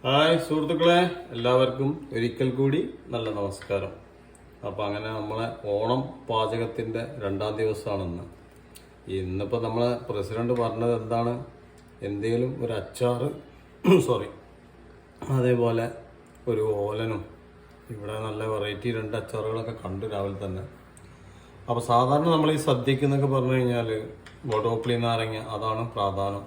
Hi സുഹൃത്തുക്കളെ, എല്ലാവർക്കും ഒരിക്കൽ കൂടി നല്ല നമസ്കാരം. അപ്പം അങ്ങനെ നമ്മളെ ഓണം പാചകത്തിൻ്റെ 2ാം ദിവസമാണെന്ന്. ഇന്നിപ്പോൾ നമ്മളെ പ്രസിഡന്റ് പറഞ്ഞത് എന്താണ്, എന്തെങ്കിലും ഒരു അച്ചാറ് അതേപോലെ ഒരു ഓലനും. ഇവിടെ നല്ല വെറൈറ്റി 2 അച്ചാറുകളൊക്കെ കണ്ടു രാവിലെ തന്നെ. അപ്പോൾ സാധാരണ നമ്മൾ ഈ സദ്യക്ക് എന്നൊക്കെ പറഞ്ഞു കഴിഞ്ഞാൽ വടോപ്പുളി നാരങ്ങ, അതാണ് പ്രാധാന്യം.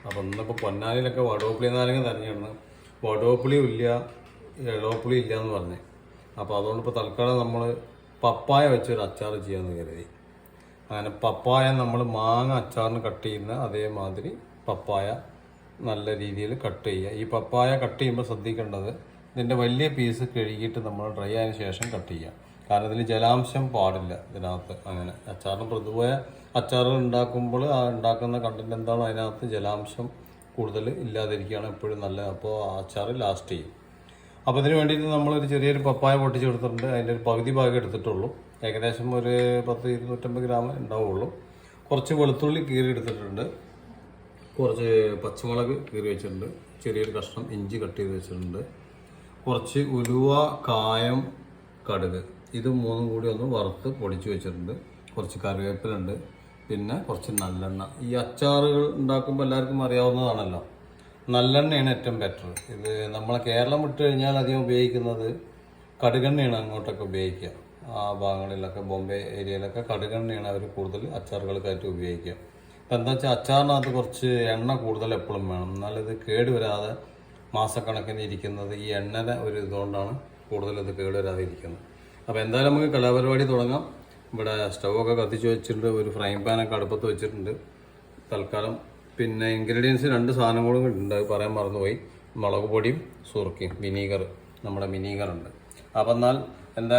അപ്പം ഇന്നിപ്പോൾ പൊന്നാനിയിലൊക്കെ വടോപ്പുളി നാരങ്ങ തിരഞ്ഞിടുന്നത്, വടോപ്പുളിയും ഇല്ല ഇളവപ്പുളി ഇല്ല എന്ന് പറഞ്ഞ്. അപ്പോൾ അതുകൊണ്ട് ഇപ്പോൾ തൽക്കാലം നമ്മൾ പപ്പായ വെച്ചൊരു അച്ചാർ ചെയ്യാമെന്ന് കരുതി. അങ്ങനെ പപ്പായ നമ്മൾ മാങ്ങ അച്ചാറിന് കട്ട് ചെയ്യുന്ന അതേമാതിരി പപ്പായ നല്ല രീതിയിൽ കട്ട് ചെയ്യുക. ഈ പപ്പായ കട്ട് ചെയ്യുമ്പോൾ ശ്രദ്ധിക്കേണ്ടത്, ഇതിൻ്റെ വലിയ പീസ് കഴുകിയിട്ട് നമ്മൾ ഡ്രൈ ആയതിനു ശേഷം കട്ട് ചെയ്യുക. കാരണം ഇതിൽ ജലാംശം പാടില്ല ഇതിനകത്ത്. അങ്ങനെ അച്ചാറിന് പൊതുവായ അച്ചാറുകൾ ഉണ്ടാക്കുമ്പോൾ ആ ഉണ്ടാക്കുന്ന കണ്ടന്റ് എന്താണോ അതിനകത്ത് ജലാംശം കൂടുതൽ ഇല്ലാതിരിക്കുകയാണ് എപ്പോഴും നല്ലത്. അപ്പോൾ ആ അച്ചാർ ലാസ്റ്റ് ചെയ്യും. അപ്പോൾ ഇതിന് വേണ്ടിയിട്ട് നമ്മളൊരു ചെറിയൊരു പപ്പായ പൊട്ടിച്ചെടുത്തിട്ടുണ്ട്. അതിൻ്റെ ഒരു പകുതി ഭാഗം എടുത്തിട്ടുള്ളൂ. ഏകദേശം ഒരു 10-250 ഗ്രാം ഉണ്ടാവുള്ളൂ. കുറച്ച് വെളുത്തുള്ളി കീറി എടുത്തിട്ടുണ്ട്, കുറച്ച് പച്ചമുളക് കീറി വെച്ചിട്ടുണ്ട്, ചെറിയൊരു കഷ്ണം ഇഞ്ചി കട്ട് ചെയ്ത് വെച്ചിട്ടുണ്ട്, കുറച്ച് ഉലുവ, കായം, കടുക്, ഇത് 3 കൂടി ഒന്ന് വറുത്ത് പൊടിച്ച് വെച്ചിട്ടുണ്ട്, കുറച്ച് കറിവേപ്പിലുണ്ട്, പിന്നെ കുറച്ച് നല്ലെണ്ണ. ഈ അച്ചാറുകൾ ഉണ്ടാക്കുമ്പോൾ എല്ലാവർക്കും അറിയാവുന്നതാണല്ലോ, നല്ലെണ്ണയാണ് ഏറ്റവും ബെറ്റർ. ഇത് നമ്മളെ കേരളം വിട്ട് കഴിഞ്ഞാൽ അധികം ഉപയോഗിക്കുന്നത് കടുകെണ്ണയാണ്. അങ്ങോട്ടൊക്കെ ഉപയോഗിക്കുക, ആ ഭാഗങ്ങളിലൊക്കെ ബോംബെ ഏരിയയിലൊക്കെ കടുകെണ്ണയാണ് അവർ കൂടുതൽ അച്ചാറുകൾക്കായിട്ട് ഉപയോഗിക്കുക. അപ്പം എന്താ വെച്ചാൽ അച്ചാറിനകത്ത് കുറച്ച് എണ്ണ കൂടുതൽ എപ്പോഴും വേണം, എന്നാലിത് കേടുവരാതെ മാസക്കണക്കിന് ഇരിക്കുന്നത് ഈ എണ്ണയുടെ ഒരു ഇതുകൊണ്ടാണ് കൂടുതൽ ഇത് കേടുവരാതെ ഇരിക്കുന്നത്. അപ്പോൾ എന്തായാലും നമുക്ക് കലാപരിപാടി തുടങ്ങാം. ഇവിടെ സ്റ്റൗവൊക്കെ കത്തിച്ച് വെച്ചിട്ടുണ്ട്, ഒരു ഫ്രൈങ് പാനൊക്കെ അടുപ്പത്ത് വെച്ചിട്ടുണ്ട് തൽക്കാലം. പിന്നെ ഇൻഗ്രീഡിയൻസ് 2 സാധനങ്ങളും ഉണ്ട്, പറയാൻ മറന്നുപോയി. മുളക് പൊടിയും സുർക്കയും, വിനീഗർ, നമ്മുടെ വിനീഗറുണ്ട്. അപ്പം എന്നാൽ എന്തായാലും